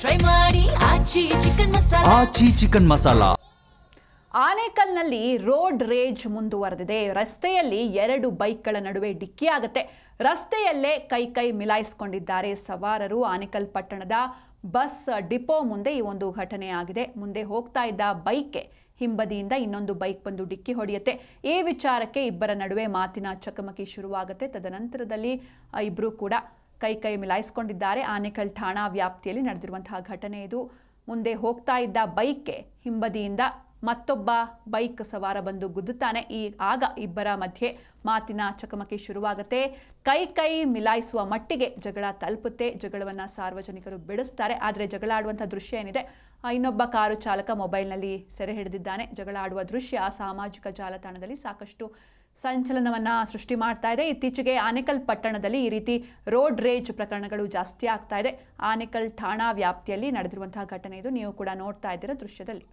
Try ಮಾಡಿ ಆಚಿ chicken masala. ಆಚಿ chicken masala. ಆನೇಕಲ್ನಲ್ಲಿ road ರೇಜ್ ಮುಂದುವರೆದಿದೆ. ರಸ್ತೆಯಲ್ಲಿ 2 ಬೈಕ್ಗಳ ನಡುವೆ ಡಿಕ್ಕಿಯಾಗುತ್ತೆ. ರಸ್ತೆಯಲ್ಲೇ ಕೈ ಮಿಲಾಯಿಸಿಕೊಂಡಿದ್ದಾರೆ ಸವಾರರು. ಆನೇಕಲ್ ಪಟ್ಟಣದ ಬಸ್ ಡಿಪೋ ಮುಂದೆ ಈ ಒಂದು ಘಟನೆ ಆಗಿದೆ. ಮುಂದೆ ಹೋಗ್ತಾ ಇದ್ದ ಬೈಕ್ಗೆ ಹಿಂಬದಿಯಿಂದ ಇನ್ನೊಂದು ಬೈಕ್ ಬಂದು ಡಿಕ್ಕಿ ಹೊಡೆಯುತ್ತೆ. ಈ ವಿಚಾರಕ್ಕೆ ಇಬ್ಬರ ನಡುವೆ ಮಾತಿನ ಚಕಮಕಿ ಶುರುವಾಗುತ್ತೆ. ತದನಂತರದಲ್ಲಿ ಇಬ್ಬರು ಕೂಡ ಕೈ ಮಿಲಾಯಿಸಿಕೊಂಡಿದ್ದಾರೆ. ಆನೇಕಲ್ ಠಾಣಾ ವ್ಯಾಪ್ತಿಯಲ್ಲಿ ನಡೆದಿರುವಂತಹ ಘಟನೆ ಇದು. ಮುಂದೆ ಹೋಗ್ತಾ ಇದ್ದ ಬೈಕ್ಗೆ ಹಿಂಬದಿಯಿಂದ ಮತ್ತೊಬ್ಬ ಬೈಕ್ ಸವಾರ ಬಂದು ಗುದ್ದುತ್ತಾನೆ. ಆಗ ಇಬ್ಬರ ಮಧ್ಯೆ ಮಾತಿನ ಚಕಮಕಿ ಶುರುವಾಗುತ್ತೆ. ಕೈ ಮಿಲಾಯಿಸುವ ಮಟ್ಟಿಗೆ ಜಗಳ ತಲುಪುತ್ತೆ. ಜಗಳವನ್ನು ಸಾರ್ವಜನಿಕರು ಬಿಡಿಸ್ತಾರೆ. ಆದರೆ ಜಗಳ ಆಡುವಂಥ ದೃಶ್ಯ ಏನಿದೆ, ಇನ್ನೊಬ್ಬ ಕಾರು ಚಾಲಕ ಮೊಬೈಲ್ನಲ್ಲಿ ಸೆರೆ ಹಿಡಿದಿದ್ದಾನೆ. ಜಗಳ ಆಡುವ ದೃಶ್ಯ ಸಾಮಾಜಿಕ ಜಾಲತಾಣದಲ್ಲಿ ಸಾಕಷ್ಟು ಸಂಚಲನವನ್ನು ಸೃಷ್ಟಿ ಮಾಡ್ತಾ ಇದೆ. ಇತ್ತೀಚೆಗೆ ಆನೇಕಲ್ ಪಟ್ಟಣದಲ್ಲಿ ಈ ರೀತಿ ರೋಡ್ ರೇಜ್ ಪ್ರಕರಣಗಳು ಜಾಸ್ತಿ ಆಗ್ತಾ ಇದೆ. ಆನೇಕಲ್ ಠಾಣಾ ವ್ಯಾಪ್ತಿಯಲ್ಲಿ ನಡೆದಿರುವಂತಹ ಘಟನೆ ಇದು. ನೀವು ಕೂಡ ನೋಡ್ತಾ ಇದ್ದೀರಾ ದೃಶ್ಯದಲ್ಲಿ.